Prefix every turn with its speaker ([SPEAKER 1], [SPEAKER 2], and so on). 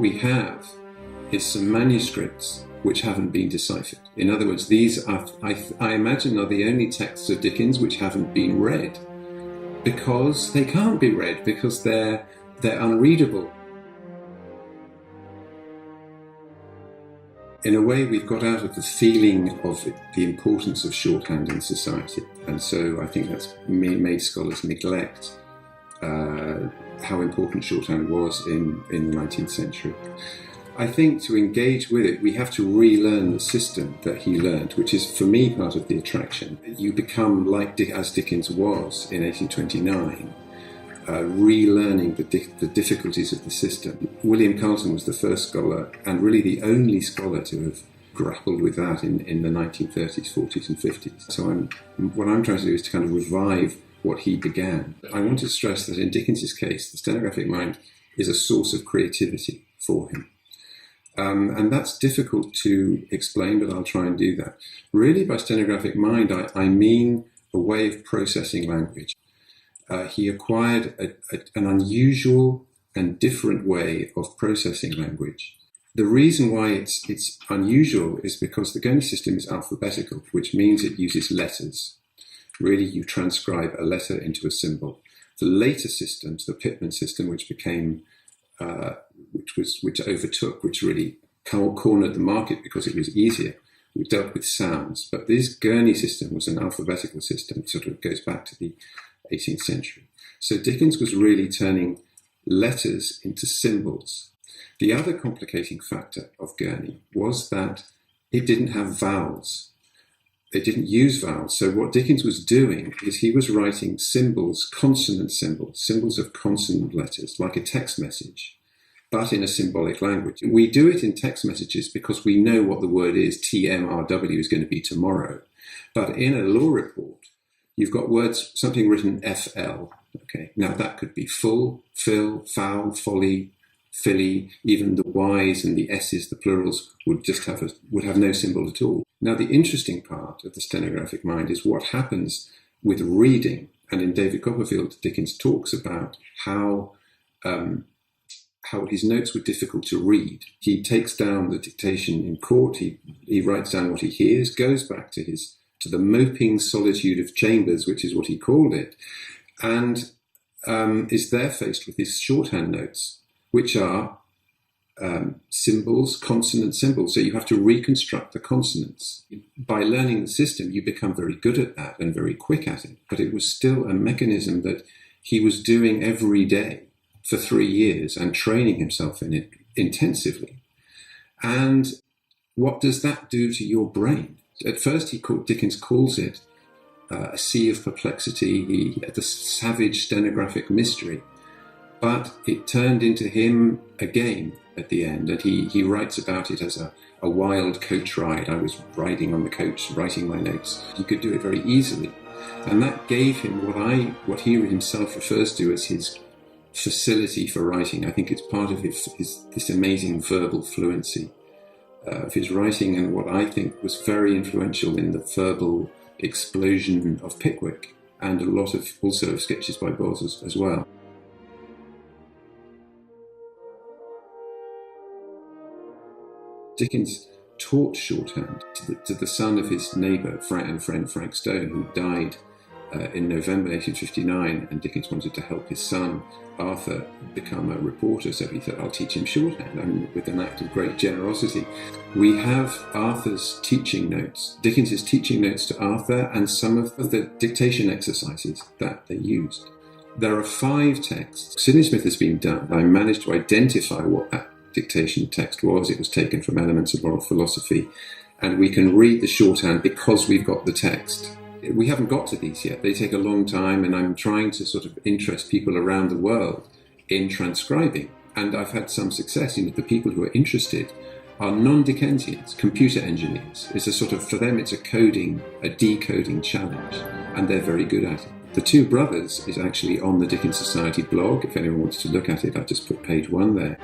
[SPEAKER 1] we have is some manuscripts which haven't been deciphered. In other words, these are, I imagine, are the only texts of Dickens which haven't been read, because they can't be read, because they're unreadable. In a way, we've got out of the feeling of the importance of shorthand in society, and so I think that's made scholars neglect how important shorthand was in the 19th century. I think to engage with it, we have to relearn the system that he learned, which is, for me, part of the attraction. You become like as Dickens was in 1829, relearning the difficulties of the system. William Carlton was the first scholar, and really the only scholar to have grappled with that in the 1930s, 40s and 50s. So what I'm trying to do is to kind of revive what he began. I want to stress that in Dickens's case, the stenographic mind is a source of creativity for him. And that's difficult to explain, but I'll try and do that. Really, by stenographic mind, I mean a way of processing language. He acquired an unusual and different way of processing language. The reason why it's unusual is because the Gurney system is alphabetical, which means it uses letters. Really, you transcribe a letter into a symbol. The later systems, the Pitman system, which became which overtook, which really cornered the market because it was easier. We dealt with sounds, but this Gurney system was an alphabetical system, sort of goes back to the 18th century. So Dickens was really turning letters into symbols. The other complicating factor of Gurney was that it didn't have vowels. It didn't use vowels. So what Dickens was doing is he was writing symbols, consonant symbols, symbols of consonant letters, like a text message, but in a symbolic language. We do it in text messages because we know what the word is, TMRW is going to be tomorrow. But in a law report, you've got words, something written FL. Okay, now that could be full, fill, foul, folly, filly. Even the Y's and the S's, the plurals, would have no symbol at all. Now, the interesting part of the stenographic mind is what happens with reading. And in David Copperfield, Dickens talks about how his notes were difficult to read. He takes down the dictation in court. He writes down what he hears, goes back to the moping solitude of chambers, which is what he called it, and is there faced with his shorthand notes, which are symbols, consonant symbols. So you have to reconstruct the consonants. By learning the system, you become very good at that and very quick at it. But it was still a mechanism that he was doing every day for 3 years and training himself in it intensively. And what does that do to your brain? At first, Dickens calls it a sea of perplexity, the savage stenographic mystery. But it turned into him a game at the end, and he writes about it as a wild coach ride. I was riding on the coach, writing my notes. He could do it very easily. And that gave him what he himself refers to as his facility for writing. I think it's part of this amazing verbal fluency of his writing, and what I think was very influential in the verbal explosion of Pickwick, and a lot of also sketches by Bowles as well. Dickens taught shorthand to the son of his neighbour and friend Frank Stone, who died in November 1859, and Dickens wanted to help his son Arthur become a reporter, so he said, I'll teach him shorthand, and with an act of great generosity. We have Arthur's teaching notes, Dickens's teaching notes to Arthur, and some of the dictation exercises that they used. There are 5 texts. Sidney Smith has been done. I managed to identify what that dictation text was. It was taken from Elements of Moral Philosophy, and we can read the shorthand because we've got the text. We haven't got to these yet. They take a long time, and I'm trying to sort of interest people around the world in transcribing. And I've had some success. The people who are interested are non-Dickensians, computer engineers. It's a sort of, for them, it's a decoding challenge, and they're very good at it. The Two Brothers is actually on the Dickens Society blog. If anyone wants to look at it, I've just put page 1 there.